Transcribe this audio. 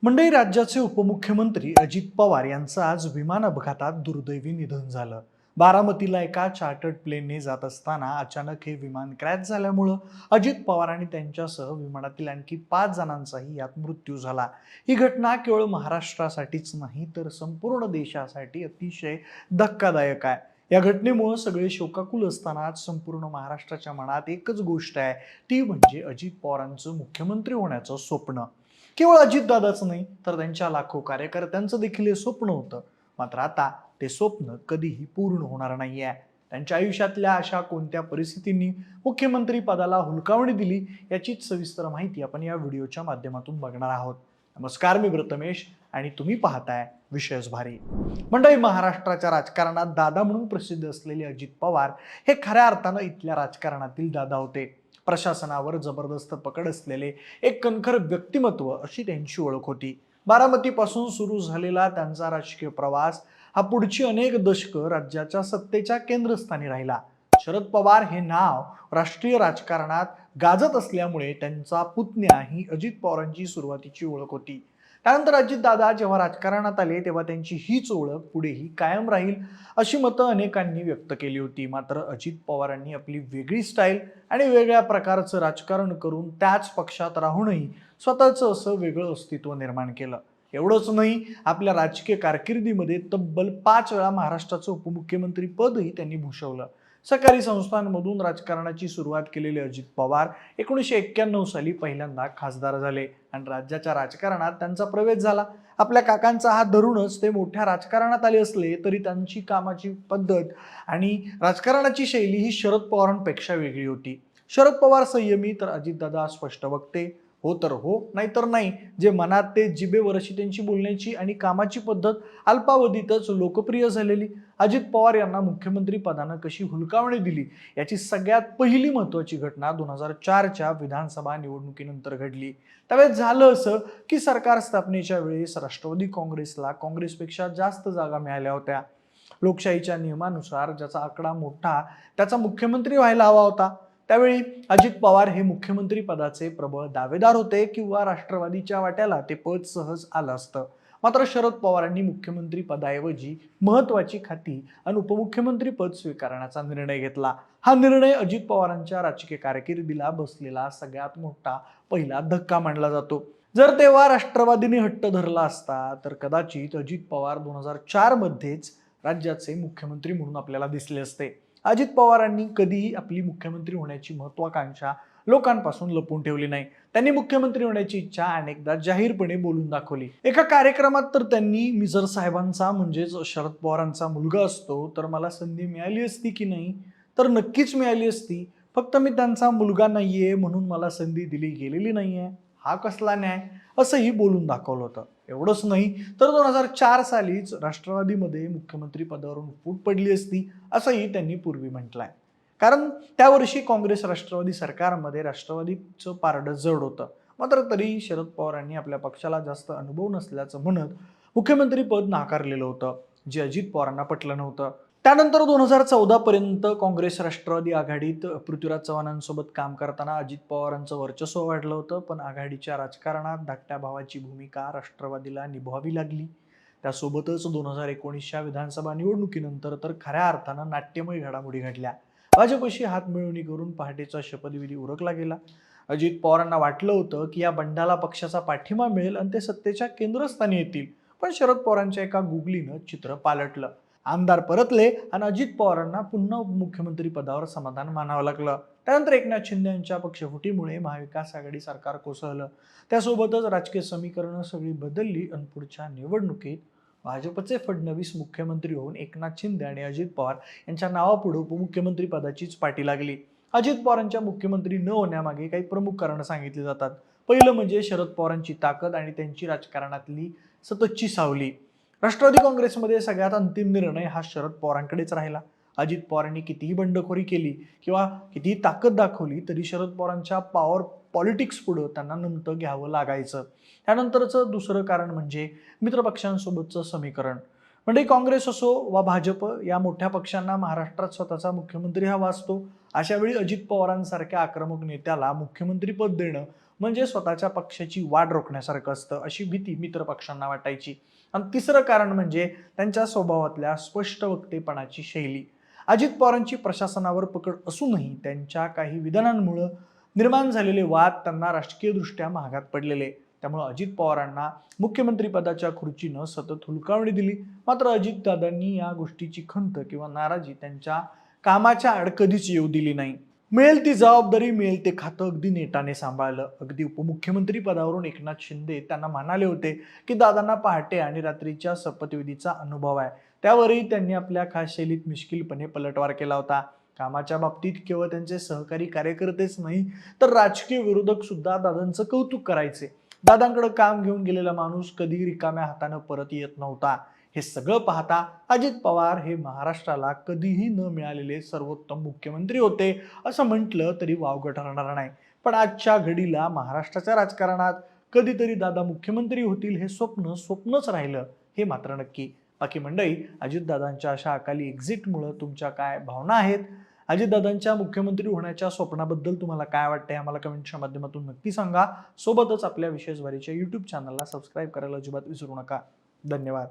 मंडळी, राज्याचे उपमुख्यमंत्री अजित पवार यांचं आज विमान अपघातात दुर्दैवी निधन झालं. बारामतीला एका चार्टर्ड प्लेनने जात असताना अचानक हे विमान क्रॅश झाल्यामुळं अजित पवार आणि त्यांच्यासह विमानातील आणखी 5 जणांचाही यात मृत्यू झाला. ही घटना केवळ महाराष्ट्रासाठीच नाही तर संपूर्ण देशासाठी अतिशय धक्कादायक आहे. या घटनेमुळे सगळे शोकाकुल असतानाच संपूर्ण महाराष्ट्राच्या मनात एकच गोष्ट आहे, ती म्हणजे अजित पवारांचं मुख्यमंत्री होण्याचं स्वप्न. केवळ अजितदादाचं नाही तर त्यांच्या लाखो कार्यकर्त्यांचं देखील हे स्वप्न होतं. मात्र आता ते स्वप्न कधीही पूर्ण होणार नाहीये. त्यांच्या आयुष्यातल्या अशा कोणत्या परिस्थितींनी मुख्यमंत्री पदाला हुलकावणी दिली, याचीच सविस्तर माहिती आपण या व्हिडिओच्या माध्यमातून बघणार आहोत. नमस्कार, मी प्रथमेश आणि तुम्ही पाहताय विशेष भारी. मंडळी, महाराष्ट्राच्या राजकारणात दादा म्हणून प्रसिद्ध असलेले अजित पवार हे खऱ्या अर्थानं इथल्या राजकारणातील दादा होते. प्रशासनावर जबरदस्त पकड असलेले एक कणखर व्यक्तिमत्व अशी त्यांची ओळख होती. बारामतीपासून सुरू झालेला त्यांचा राजकीय प्रवास हा पुढची अनेक दशकं राज्याच्या सत्तेच्या केंद्रस्थानी राहिला. शरद पवार हे नाव राष्ट्रीय राजकारणात गाजत असल्यामुळे त्यांचा पुतण्या ही अजित पवारांची सुरुवातीची ओळख होती. त्यानंतर अजितदादा जेव्हा राजकारणात आले तेव्हा त्यांची हीच ओळख पुढेही कायम राहील अशी मतं अनेकांनी व्यक्त केली होती. मात्र अजित पवारांनी आपली वेगळी स्टाईल आणि वेगळ्या प्रकारचं राजकारण करून त्याच पक्षात राहूनही स्वतःचं असं वेगळं अस्तित्व निर्माण केलं. एवढंच नाही, आपल्या राजकीय कारकिर्दीमध्ये तब्बल 5 वेळा महाराष्ट्राचं उपमुख्यमंत्री पदही त्यांनी भूषवलं. सहकारी संस्थांमधून राजकारणाची सुरुवात केलेले अजित पवार 1991 साली पहिल्यांदा खासदार झाले आणि राज्याच्या राजकारणात त्यांचा प्रवेश झाला. आपल्या काकांचा हात धरूनच ते मोठ्या राजकारणात आले असले तरी त्यांची कामाची पद्धत आणि राजकारणाची शैली ही शरद पवारांपेक्षा वेगळी होती. शरद पवार संयमी तर अजितदादा स्पष्ट वक्ते. हो तर हो, नाही तर नाही, जे मनात ते जिभेवर अशी त्यांची बोलण्याची आणि कामाची पद्धत अल्पावधीतच लोकप्रिय झालेली. अजित पवार यांना मुख्यमंत्री पदानं कशी हुलकावणी दिली याची सगळ्यात पहिली महत्त्वाची घटना 2004च्या विधानसभा निवडणुकीनंतर घडली. त्यावेळेस झालं असं की सरकार स्थापनेच्या वेळेस राष्ट्रवादी काँग्रेसला काँग्रेसपेक्षा जास्त जागा मिळाल्या होत्या. लोकशाहीच्या नियमानुसार ज्याचा आकडा मोठा त्याचा मुख्यमंत्री व्हायला हवा होता. त्यावेळी अजित पवार हे मुख्यमंत्री पदाचे प्रबळ दावेदार होते किंवा राष्ट्रवादीच्या वाट्याला ते पद सहज आलं असतं. मात्र शरद पवारांनी मुख्यमंत्री पदाऐवजी महत्वाची खाती आणि उपमुख्यमंत्री पद स्वीकारण्याचा निर्णय घेतला. हा निर्णय अजित पवारांच्या राजकीय कारकिर्दीला बसलेला सगळ्यात मोठा पहिला धक्का मानला जातो. जर तेव्हा राष्ट्रवादीने हट्ट धरला असता तर कदाचित अजित पवार 2004 मध्येच राज्याचे मुख्यमंत्री म्हणून आपल्याला दिसले असते. अजित पवारांनी कधीही आपली मुख्यमंत्री होण्याची महत्वाकांक्षा लोकांपासून लपवून ठेवली नाही. त्यांनी मुख्यमंत्री होण्याची इच्छा अनेकदा जाहीरपणे बोलून दाखवली. एका कार्यक्रमात तर त्यांनी, मी जर साहेबांचा म्हणजेच शरद पवारांचा मुलगा असतो तर मला संधी मिळाली असती की नाही, तर नक्कीच मिळाली असती. फक्त मी त्यांचा मुलगा नाहीये म्हणून मला संधी दिली गेलेली नाहीये. हा कसला न्याय, असंही बोलून दाखवलं होतं. एवढंच नाही तर 2004 सालीच राष्ट्रवादीमध्ये मुख्यमंत्री पदावरून फूट पडली असती असंही त्यांनी पूर्वी म्हटलंय. कारण त्या वर्षी काँग्रेस राष्ट्रवादी सरकारमध्ये राष्ट्रवादीचं पारडं जड होतं. मात्र तरी शरद पवारांनी आपल्या पक्षाला जास्त अनुभव नसल्याचं म्हणत मुख्यमंत्री पद नाकारलेलं होतं, जे अजित पवारांना पटलं नव्हतं. त्यानंतर 2014 पर्यंत काँग्रेस राष्ट्रवादी आघाडीत पृथ्वीराज चव्हाणांसोबत काम करताना अजित पवारांचं वर्चस्व वाढलं होतं. पण आघाडीच्या राजकारणात धाकट्या भावाची भूमिका राष्ट्रवादीला निभावावी लागली. त्यासोबतच 2019च्या विधानसभा निवडणुकीनंतर तर खऱ्या अर्थानं नाट्यमय घडामोडी घडल्या. भाजपशी हातमिळवणी करून पहाटेचा शपथविधी उरकला गेला. अजित पवारांना वाटलं होतं की या बंडाला पक्षाचा पाठिंबा मिळेल आणि ते सत्तेच्या केंद्रस्थानी येतील. पण शरद पवारांच्या एका गुगलीनं चित्र पालटलं. आमदार परतले आणि अजित पवारांना पुन्हा उपमुख्यमंत्री पदावर समाधान मानावं लागलं. त्यानंतर एकनाथ शिंदे यांच्या पक्षफुटीमुळे महाविकास आघाडी सरकार कोसळलं. त्यासोबतच राजकीय समीकरणं सगळी बदलली आणि पुढच्या निवडणुकीत भाजपचे फडणवीस मुख्यमंत्री होऊन एकनाथ शिंदे आणि अजित पवार यांच्या नावापुढे उपमुख्यमंत्री पदाचीच पाठी लागली. अजित पवारांच्या मुख्यमंत्री न होण्यामागे काही प्रमुख कारणं सांगितली जातात. पहिलं म्हणजे शरद पवारांची ताकद आणि त्यांची राजकारणातली सततची सावली. राष्ट्रवादी काँग्रेसमध्ये सगळ्यात अंतिम निर्णय हा शरद पवारांकडेच राहिला. अजित पवारांनी कितीही बंडखोरी केली किंवा कितीही ताकद दाखवली तरी शरद पवारांच्या पॉवर पॉलिटिक्स पुढं त्यांना नमतं घ्यावं लागायचं. त्यानंतरचं दुसरं कारण म्हणजे मित्रपक्षांसोबतचं समीकरण. म्हणजे काँग्रेस असो वा भाजप या मोठ्या पक्षांना महाराष्ट्रात स्वतःचा मुख्यमंत्री हवा असतो. अशा वेळी अजित पवारांसारख्या आक्रमक नेत्याला मुख्यमंत्री पद देणं म्हणजे स्वतःच्या पक्षाची वाढ रोखण्यासारखं असतं, अशी भीती मित्र पक्षांना वाटायची. आणि तिसरं कारण म्हणजे त्यांच्या स्वभावातल्या स्पष्ट वक्तेपणाची शैली. अजित पवारांची प्रशासनावर पकड असूनही त्यांच्या काही विधानांमुळे निर्माण झालेले वाद त्यांना राजकीयदृष्ट्या महागात पडलेले. त्यामुळे अजित पवारांना मुख्यमंत्री पदाच्या खुर्चीनं सतत हुलकावणी दिली. मात्र अजितदादांनी या गोष्टीची खंत किंवा नाराजी त्यांच्या कामाच्या आड कधीच येऊ दिली नाही. मिळेल ती जबाबदारी, मिळेल ते खातं अगदी नेटाने सांभाळलं. अगदी उपमुख्यमंत्री पदावरून एकनाथ शिंदे त्यांना म्हणाले होते की दादांना पहाटे आणि रात्रीच्या शपथविधीचा अनुभव आहे. त्यावरही त्यांनी आपल्या खास शैलीत मिश्किलपणे पलटवार केला होता. कामाच्या बाबतीत केवळ त्यांचे सहकारी कार्यकर्तेच नाही, तर राजकीय विरोधक सुद्धा दादांचं कौतुक करायचे. दादांकडे काम घेऊन गेलेला माणूस कधी रिकाम्या हातानं परत येत नव्हता. हे सगळं पाहता अजित पवार हे महाराष्ट्राला कधीही न मिळालेले सर्वोत्तम मुख्यमंत्री होते असं म्हटलं तरी वावगं ठरणार नाही. पण आजच्या घडीला महाराष्ट्राच्या राजकारणात कधीतरी दादा मुख्यमंत्री होतील हे स्वप्न स्वप्नच राहिलं, हे मात्र नक्की. बाकी मंडळी, अजितदादांच्या अशा अकाली एक्झिटमुळे तुमच्या काय भावना आहेत? अजितदादांच्या मुख्यमंत्री होण्याच्या स्वप्नाबद्दल तुम्हाला काय वाटतंय आम्हाला कमेंटच्या माध्यमातून नक्की सांगा. सोबतच आपल्या विशेष वारीच्या YouTube चॅनलला सबस्क्राईब करायला अजिबात विसरू नका. धन्यवाद.